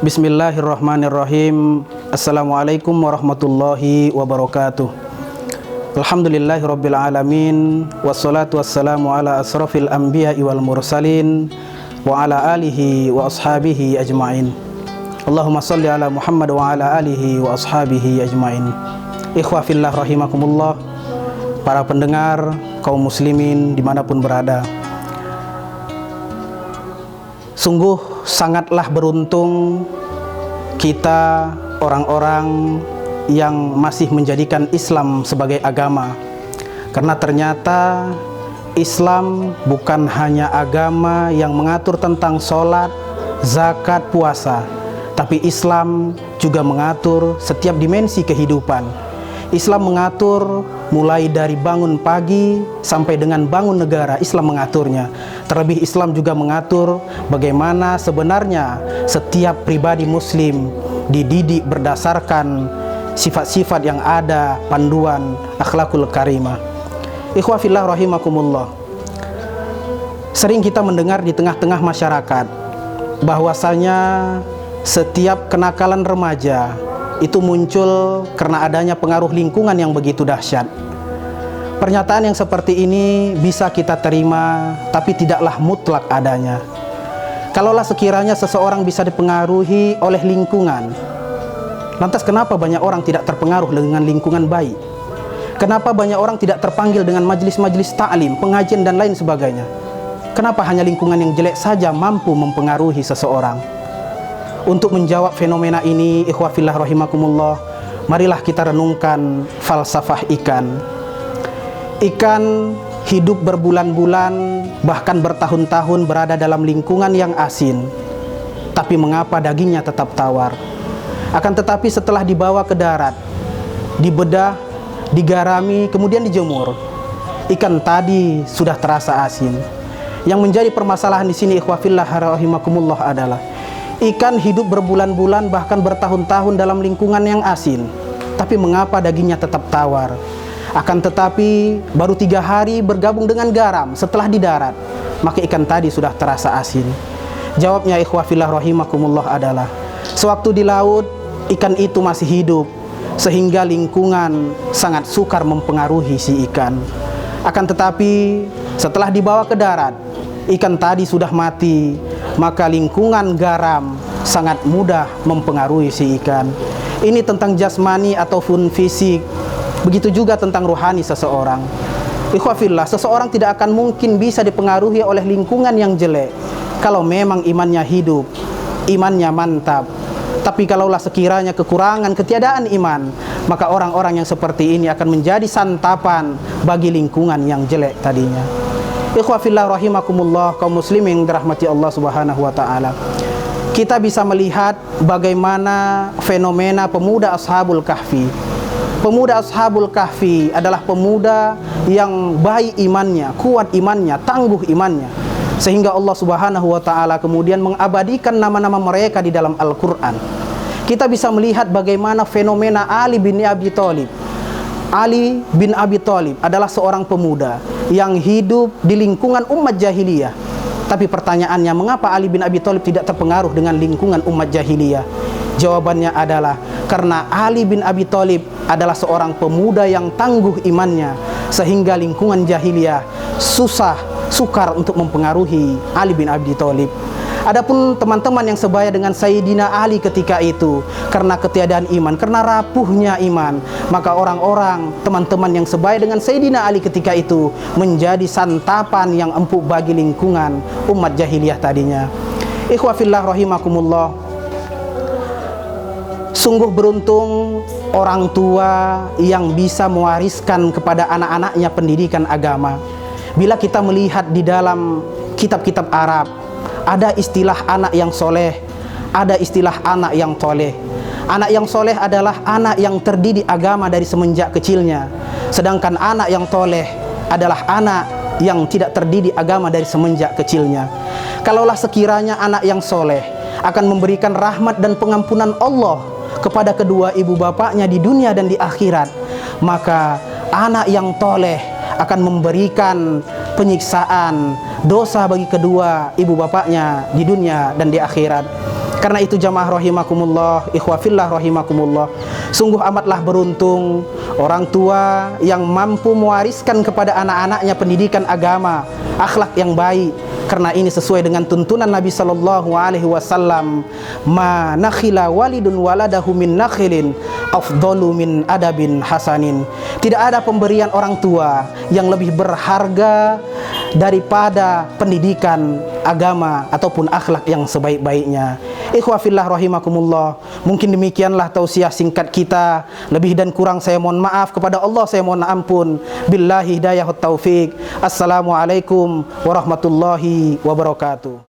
Bismillahirrahmanirrahim. Assalamualaikum warahmatullahi wabarakatuh. Alhamdulillahirabbil alamin, wassalatu wassalamu ala asrafil anbiya'i wal mursalin wa ala alihi wa ashabihi ajmain. Allahumma shalli ala Muhammad wa ala alihi wa ashabihi ajmain. Ikhwah fillah rahimakumullah, para pendengar, kaum muslimin dimanapun berada, sungguh sangatlah beruntung kita orang-orang yang masih menjadikan Islam sebagai agama. Karena ternyata Islam bukan hanya agama yang mengatur tentang sholat, zakat, puasa, tapi Islam juga mengatur setiap dimensi kehidupan. Islam mengatur mulai dari bangun pagi sampai dengan bangun negara, Islam mengaturnya. Terlebih Islam juga mengatur bagaimana sebenarnya setiap pribadi muslim dididik berdasarkan sifat-sifat yang ada, panduan akhlakul karimah. Ikhwah fillah rahimakumullah, sering kita mendengar di tengah-tengah masyarakat bahwasanya setiap kenakalan remaja itu muncul karena adanya pengaruh lingkungan yang begitu dahsyat. Pernyataan yang seperti ini bisa kita terima, tapi tidaklah mutlak adanya. Kalaulah sekiranya seseorang bisa dipengaruhi oleh lingkungan, lantas kenapa banyak orang tidak terpengaruh dengan lingkungan baik? Kenapa banyak orang tidak terpanggil dengan majelis-majelis ta'lim, pengajian dan lain sebagainya? Kenapa hanya lingkungan yang jelek saja mampu mempengaruhi seseorang? Untuk menjawab fenomena ini, ikhwah fillah rahimakumullah, marilah kita renungkan falsafah ikan. Ikan hidup berbulan-bulan, bahkan bertahun-tahun berada dalam lingkungan yang asin. Tapi mengapa dagingnya tetap tawar? Akan tetapi setelah dibawa ke darat, dibedah, digarami, kemudian dijemur, ikan tadi sudah terasa asin. Yang menjadi permasalahan di sini, ikhwah fillah rahimakumullah, adalah ikan hidup berbulan-bulan bahkan bertahun-tahun dalam lingkungan yang asin, tapi mengapa dagingnya tetap tawar? Akan tetapi baru 3 hari bergabung dengan garam setelah di darat, maka ikan tadi sudah terasa asin. Jawabnya ikhwah fillah rahimakumullah adalah, sewaktu di laut ikan itu masih hidup, sehingga lingkungan sangat sukar mempengaruhi si ikan. Akan tetapi setelah dibawa ke darat, ikan tadi sudah mati, maka lingkungan garam sangat mudah mempengaruhi si ikan. Ini tentang jasmani ataupun fisik. Begitu juga tentang rohani seseorang. Ikhwah fillah, seseorang tidak akan mungkin bisa dipengaruhi oleh lingkungan yang jelek kalau memang imannya hidup, imannya mantap. Tapi kalaulah sekiranya kekurangan, ketiadaan iman, maka orang-orang yang seperti ini akan menjadi santapan bagi lingkungan yang jelek tadinya. Ikhwah fillah rahimakumullah, kaum muslimin dirahmati Allah Subhanahu wa taala. Kita bisa melihat bagaimana fenomena pemuda Ashabul Kahfi. Pemuda Ashabul Kahfi adalah pemuda yang baik imannya, kuat imannya, tangguh imannya, sehingga Allah Subhanahu wa taala kemudian mengabadikan nama-nama mereka di dalam Al-Qur'an. Kita bisa melihat bagaimana fenomena Ali bin Abi Thalib. Ali bin Abi Thalib adalah seorang pemuda yang hidup di lingkungan umat jahiliyah. Tapi pertanyaannya, mengapa Ali bin Abi Thalib tidak terpengaruh dengan lingkungan umat jahiliyah? Jawabannya adalah karena Ali bin Abi Thalib adalah seorang pemuda yang tangguh imannya, sehingga lingkungan jahiliyah sukar untuk mempengaruhi Ali bin Abi Thalib. Adapun teman-teman yang sebaya dengan Sayyidina Ali ketika itu, karena ketiadaan iman, karena rapuhnya iman, maka orang-orang, teman-teman yang sebaya dengan Sayyidina Ali ketika itu menjadi santapan yang empuk bagi lingkungan umat jahiliyah tadinya. Ikhwah fillah rahimakumullah, sungguh beruntung orang tua yang bisa mewariskan kepada anak-anaknya pendidikan agama. Bila kita melihat di dalam kitab-kitab Arab, ada istilah anak yang soleh, ada istilah anak yang toleh. Anak yang soleh adalah anak yang terdidik agama dari semenjak kecilnya. Sedangkan anak yang toleh adalah anak yang tidak terdidik agama dari semenjak kecilnya. Kalaulah sekiranya anak yang soleh akan memberikan rahmat dan pengampunan Allah kepada kedua ibu bapaknya di dunia dan di akhirat, maka anak yang toleh akan memberikan penyiksaan, dosa bagi kedua ibu bapaknya di dunia dan di akhirat. Karena itu jamaah rahimakumullah, ikhwafillah rahimakumullah, sungguh amatlah beruntung orang tua yang mampu mewariskan kepada anak-anaknya pendidikan agama, akhlak yang baik. Karena ini sesuai dengan tuntunan Nabi sallallahu alaihi wasallam, ma nakhila walidun waladahu min nakhilin afdalu min adabin hasanin. Tidak ada pemberian orang tua yang lebih berharga daripada pendidikan agama ataupun akhlak yang sebaik-baiknya. Ikhwafillah rahimakumullah, mungkin demikianlah tausiah singkat kita. Lebih dan kurang saya mohon maaf, kepada Allah saya mohon ampun. Billahi hidayahut taufik. Assalamualaikum warahmatullahi wabarakatuh.